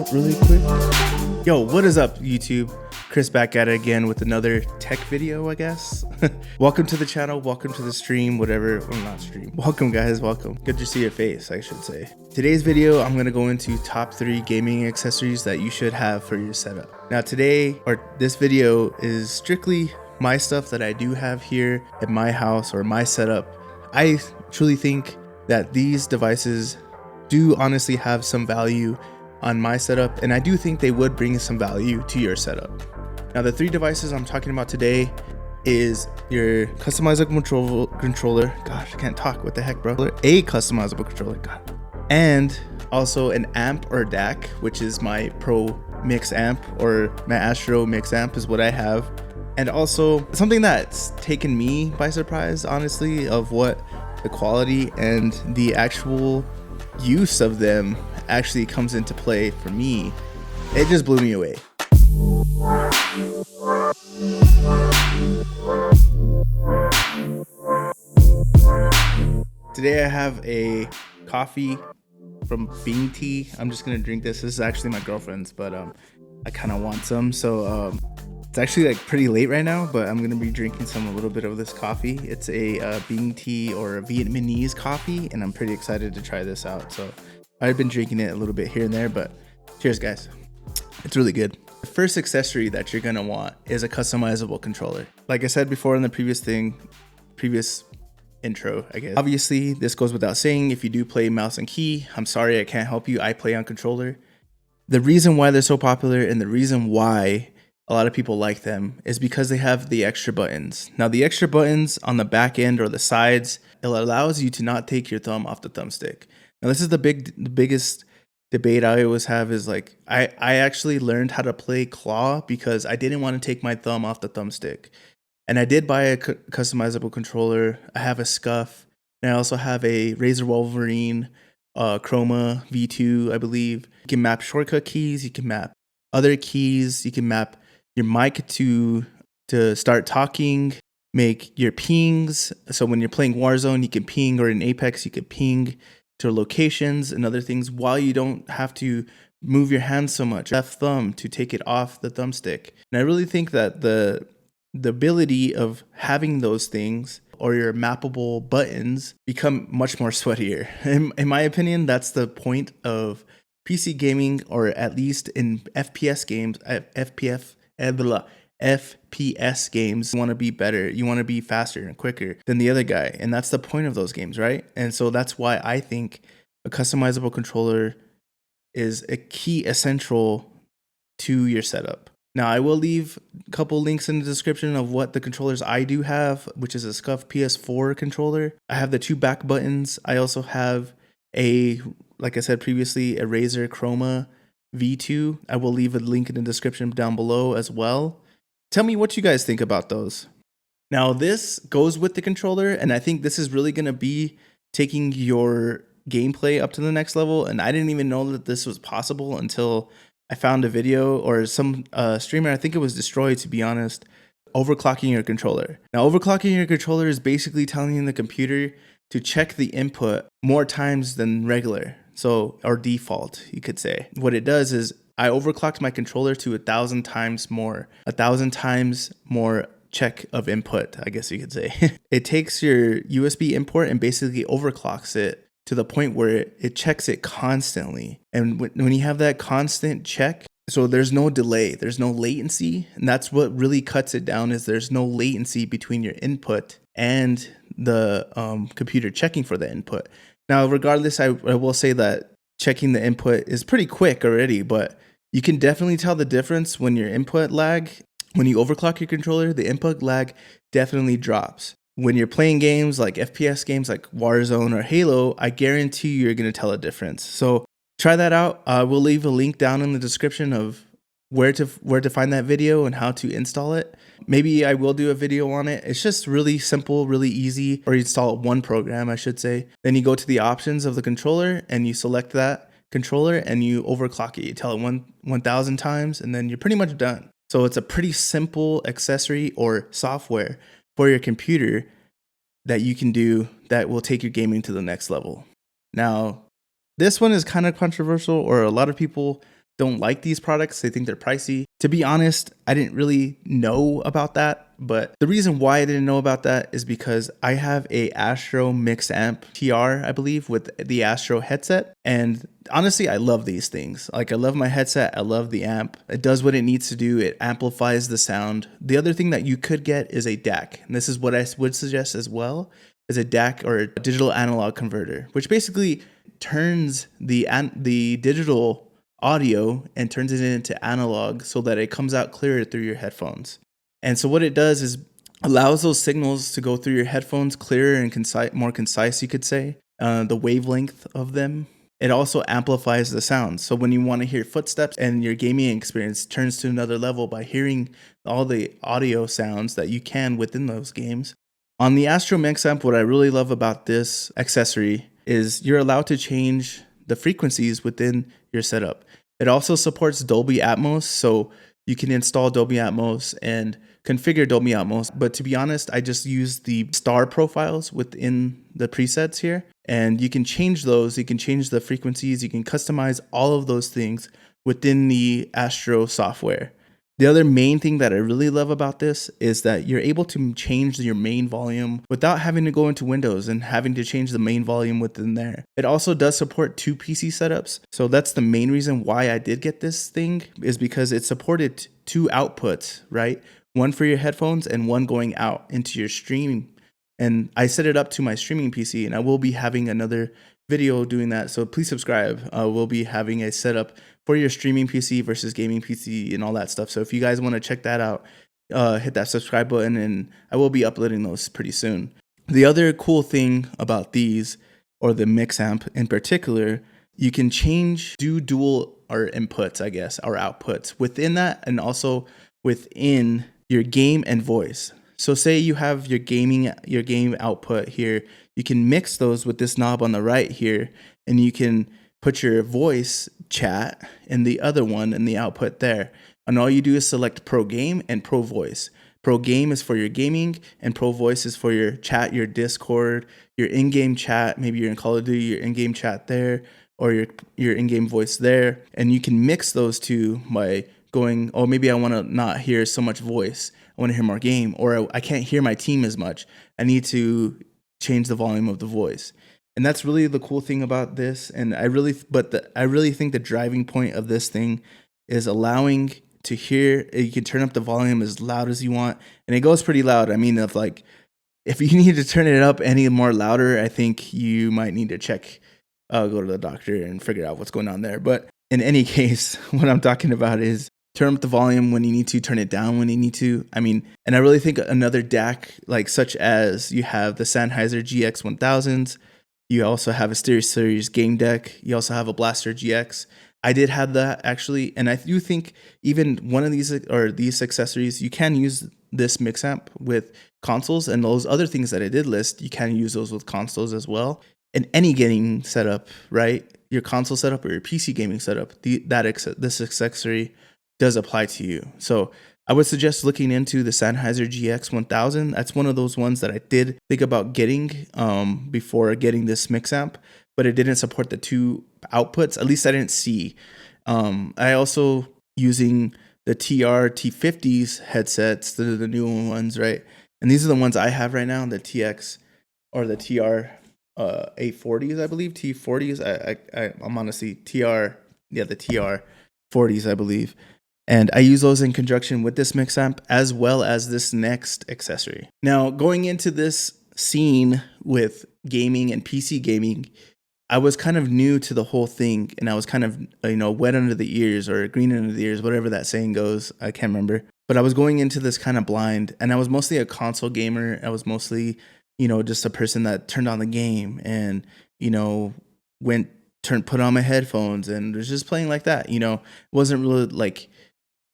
out really quick. Yo, what is up, YouTube? Chris back at it again with another tech video, I guess. Welcome to the channel, welcome to the stream, whatever. Well, not stream. Welcome, guys, welcome. Good to see your face, I should say. Today's video, I'm gonna go into top 3 gaming accessories that you should have for your setup. Now this video is strictly my stuff that I do have here at my house or my setup. I truly think that these devices do honestly have some value on my setup, and I do think they would bring some value to your setup. Now, the 3 devices I'm talking about today is your customizable controller. Gosh, I can't talk. What the heck, bro? A customizable controller. God. And also an amp or DAC, which is my Pro Mix amp, or my Astro Mix amp is what I have. And also something that's taken me by surprise, honestly, of what the quality and the actual use of them actually comes into play for me. It just blew me away. Today I have a coffee from Bean Tea. I'm just gonna drink this. This is actually my girlfriend's, but I kind of want some. So it's actually like pretty late right now, but I'm gonna be drinking a little bit of this coffee. It's a Bean Tea or a Vietnamese coffee, and I'm pretty excited to try this out. So I've been drinking it a little bit here and there, but cheers, guys. It's really good. The first accessory that you're gonna want is a customizable controller. Like I said before in the previous intro, I guess. Obviously, this goes without saying. If you do play mouse and key, I'm sorry, I can't help you. I play on controller. The reason why they're so popular and the reason why a lot of people like them is because they have the extra buttons. Now, the extra buttons on the back end or the sides, it allows you to not take your thumb off the thumbstick. Now, this is the biggest debate I always have is like, I actually learned how to play claw because I didn't want to take my thumb off the thumbstick. And I did buy a customizable controller. I have a Scuff, and I also have a Razer Wolverine Chroma V2, I believe. You can map shortcut keys, you can map other keys, you can map your mic to start talking, make your pings. So when you're playing Warzone, you can ping, or in Apex, you can ping to locations and other things while you don't have to move your hand so much, left thumb, to take it off the thumbstick. And I really think that the ability of having those things or your mappable buttons become much more sweatier. In my opinion, that's the point of PC gaming, or at least in FPS games, FPS games. You want to be better, you want to be faster and quicker than the other guy, and that's the point of those games, right? And so that's why I think a customizable controller is a key essential to your setup. Now, I will leave a couple links in the description of what the controllers I do have, which is a Scuff PS4 controller. I have the 2 back buttons. I also have like I said previously, a Razer Chroma V2. I will leave a link in the description down below as well. Tell me what you guys think about those. Now, this goes with the controller, and I think this is really going to be taking your gameplay up to the next level. And I didn't even know that this was possible until I found a video, or some streamer, I think it was Destroyed, to be honest, overclocking your controller. Now, overclocking your controller is basically telling the computer to check the input more times than regular. So, or default, you could say. What it does is I overclocked my controller to 1,000 times more check of input, I guess you could say. It takes your USB import and basically overclocks it to the point where it checks it constantly. And when you have that constant check, so there's no delay, there's no latency. And that's what really cuts it down, is there's no latency between your input and the computer checking for the input. Now, regardless, I will say that checking the input is pretty quick already, but you can definitely tell the difference when your input lag, when you overclock your controller, the input lag definitely drops. When you're playing games like FPS games like Warzone or Halo, I guarantee you're going to tell a difference. So try that out. We'll leave a link down in the description of where to find that video and how to install it. Maybe I will do a video on it. It's just really simple, really easy. Or you install one program, I should say. Then you go to the options of the controller and you select that controller and you overclock it. You tell it 1,000 times, and then you're pretty much done. So it's a pretty simple accessory or software for your computer that you can do that will take your gaming to the next level. Now, this one is kind of controversial, or a lot of people don't like these products. They think they're pricey. To be honest, I didn't really know about that. But the reason why I didn't know about that is because I have a Astro Mixamp TR, I believe, with the Astro headset. And honestly, I love these things. Like, I love my headset. I love the amp. It does what it needs to do. It amplifies the sound. The other thing that you could get is a DAC. And this is what I would suggest as well, is a DAC, or a digital analog converter, which basically turns the digital audio and turns it into analog so that it comes out clearer through your headphones. And so what it does is allows those signals to go through your headphones clearer and more concise, you could say, the wavelength of them. It also amplifies the sound. So when you want to hear footsteps, and your gaming experience turns to another level by hearing all the audio sounds that you can within those games. On the Astro Mixamp, what I really love about this accessory is you're allowed to change the frequencies within your setup. It also supports Dolby Atmos, so you can install Dolby Atmos and configure Dolby Atmos. But to be honest, I just use the star profiles within the presets here, and you can change those. You can change the frequencies. You can customize all of those things within the Astro software. The other main thing that I really love about this is that you're able to change your main volume without having to go into Windows and having to change the main volume within there. It also does support 2 PC setups. So that's the main reason why I did get this thing, is because it supported 2 outputs, right? One for your headphones and one going out into your stream. And I set it up to my streaming PC, and I will be having another video doing that. So please subscribe. We'll be having a setup for your streaming PC versus gaming PC and all that stuff. So if you guys want to check that out, hit that subscribe button, and I will be uploading those pretty soon. The other cool thing about these, or the Mixamp in particular, you can do dual or inputs, I guess, or outputs within that, and also within your game and voice. So say you have your game output here, you can mix those with this knob on the right here, and you can put your voice chat in the other one in the output there. And all you do is select Pro Game and Pro Voice. Pro Game is for your gaming, and Pro Voice is for your chat, your Discord, your in-game chat. Maybe you're in Call of Duty, your in-game chat there, or your in-game voice there. And you can mix those two by going, oh, maybe I want to not hear so much voice. I want to hear more game, or I can't hear my team as much. I need to change the volume of the voice. And that's really the cool thing about this. And I really think the driving point of this thing is allowing to hear. You can turn up the volume as loud as you want, and it goes pretty loud. I mean, if you need to turn it up any more louder, I think you might need to go to the doctor and figure out what's going on there. But in any case, what I'm talking about is turn up the volume when you need to, turn it down when you need to. I mean, and I really think another DAC, like such as you have the Sennheiser GX1000s, you also have a StereoSeries game deck, you also have a Blaster GX. I did have that actually, and I do think even one of these accessories, you can use this Mixamp with consoles, and those other things that I did list, you can use those with consoles as well. In any gaming setup, right? Your console setup or your PC gaming setup, this accessory does apply to you. So I would suggest looking into the Sennheiser GX1000. That's one of those ones that I did think about getting before getting this Mixamp, but it didn't support the 2 outputs. At least I didn't see. I also using the T50s headsets, the new ones, right? And these are the ones I have right now, the TX or the TR 840s, I believe, T40s. I'm honestly the TR 40s, I believe. And I use those in conjunction with this Mixamp as well as this next accessory. Now, going into this scene with gaming and PC gaming, I was kind of new to the whole thing, and I was kind of, wet under the ears, or green under the ears, whatever that saying goes. I can't remember. But I was going into this kind of blind, and I was mostly a console gamer. I was mostly, just a person that turned on the game and, put on my headphones and was just playing like that. It wasn't really like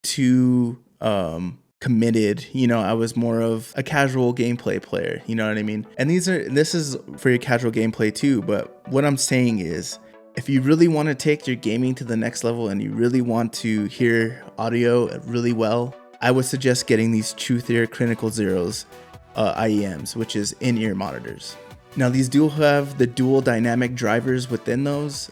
too committed. I was more of a casual gameplay player, you know what I mean? And this is for your casual gameplay too, but what I'm saying is, if you really want to take your gaming to the next level and you really want to hear audio really well, I would suggest getting these Truth Ear Critical Zeros IEMs, which is in-ear monitors. Now these do have the dual dynamic drivers within those,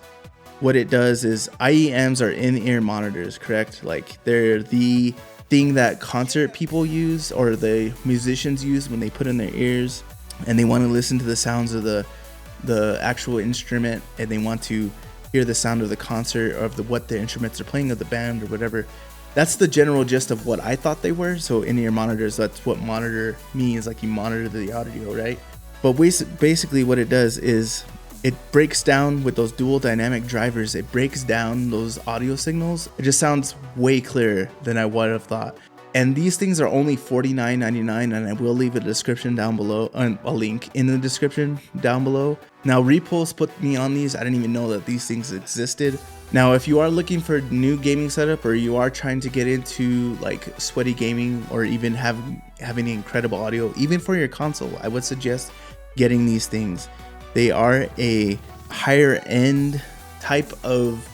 what it does is IEMs are in-ear monitors, correct? Like they're the thing that concert people use or the musicians use when they put in their ears and they want to listen to the sounds of the actual instrument, and they want to hear the sound of the concert or of what the instruments are playing of the band or whatever. That's the general gist of what I thought they were. So in-ear monitors, that's what monitor means, like you monitor the audio, right? But basically what it does is it breaks down with those dual dynamic drivers. It breaks down those audio signals. It just sounds way clearer than I would have thought. And these things are only $49.99, and I will leave a description down below, a link in the description down below. Now, Repulse put me on these. I didn't even know that these things existed. Now, if you are looking for a new gaming setup, or you are trying to get into like sweaty gaming, or even having incredible audio, even for your console, I would suggest getting these things. They are a higher end type of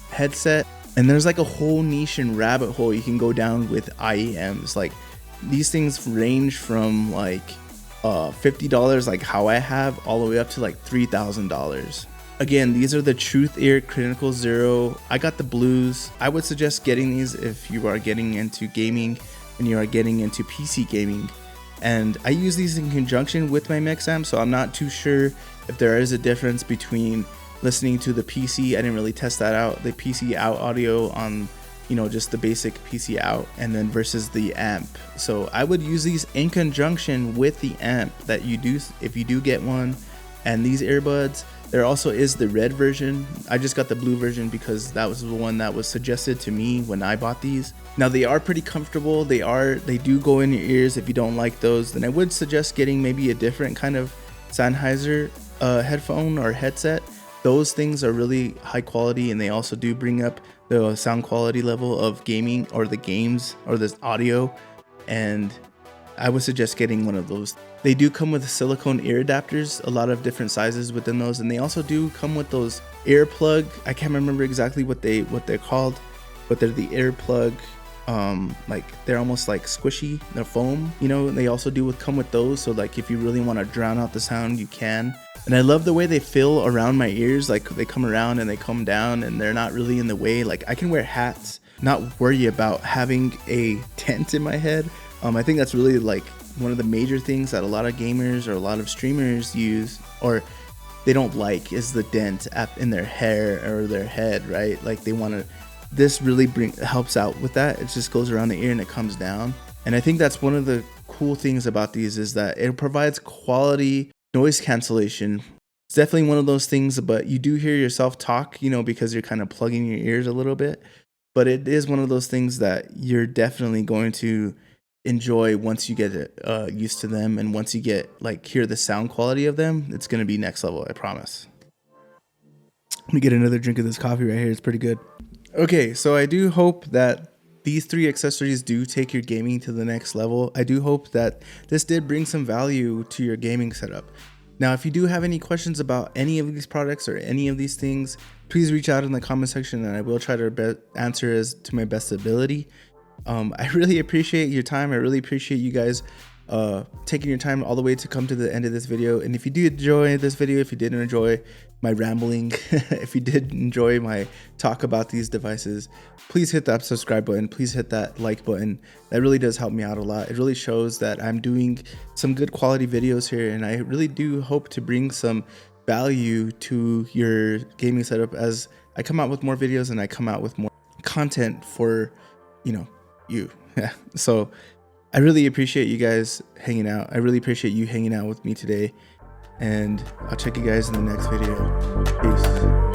headset. And there's like a whole niche and rabbit hole you can go down with IEMs. Like these things range from like $50, like how I have, all the way up to like $3,000. Again, these are the Truth Ear Critical Zero. I got the blues. I would suggest getting these if you are getting into gaming and you are getting into PC gaming. And I use these in conjunction with my Mixamp, so I'm not too sure if there is a difference between listening to the PC. I didn't really test that out, the PC out audio on, you know, just the basic PC out, and then versus the amp. So I would use these in conjunction with the amp that you do if you do get one. And these earbuds, there also is the red version. I just got the blue version because that was the one that was suggested to me when I bought these. Now they are pretty comfortable. They do go in your ears. If you don't like those, then I would suggest getting maybe a different kind of Sennheiser headphone or headset. Those things are really high quality, and they also do bring up the sound quality level of gaming or the games or this audio. And I would suggest getting one of those. They do come with silicone ear adapters, a lot of different sizes within those, and they also do come with those earplug. I can't remember exactly what they're called, but they're the earplug. Like they're almost like squishy, they're foam, you know. And they also do come with those, so like if you really want to drown out the sound, you can. And I love the way they feel around my ears. Like they come around and they come down, and they're not really in the way. Like I can wear hats, not worry about having a dent in my head. I think that's really like one of the major things that a lot of gamers or a lot of streamers use, or they don't like, is the dent in their hair or their head, right? Like they want to, this really helps out with that. It just goes around the ear and it comes down. And I think that's one of the cool things about these, is that it provides quality noise cancellation. It's definitely one of those things, but you do hear yourself talk, you know, because you're kind of plugging your ears a little bit. But it is one of those things that you're definitely going to enjoy once you get used to them, and once you get hear the sound quality of them, it's going to be next level, I promise. Let me get another drink of this coffee right here. It's pretty good. Okay, so I do hope that these 3 accessories do take your gaming to the next level. I do hope that this did bring some value to your gaming setup. Now, if you do have any questions about any of these products or any of these things, please reach out in the comment section, and I will try to answer as to my best ability. I really appreciate your time. I really appreciate you guys taking your time all the way to come to the end of this video. And if you did enjoy this video, if you didn't enjoy my rambling, if you did enjoy my talk about these devices, please hit that subscribe button. Please hit that like button. That really does help me out a lot. It really shows that I'm doing some good quality videos here, and I really do hope to bring some value to your gaming setup as I come out with more videos and I come out with more content for, you. Yeah. So I really appreciate you guys hanging out. I really appreciate you hanging out with me today, and I'll check you guys in the next video. Peace.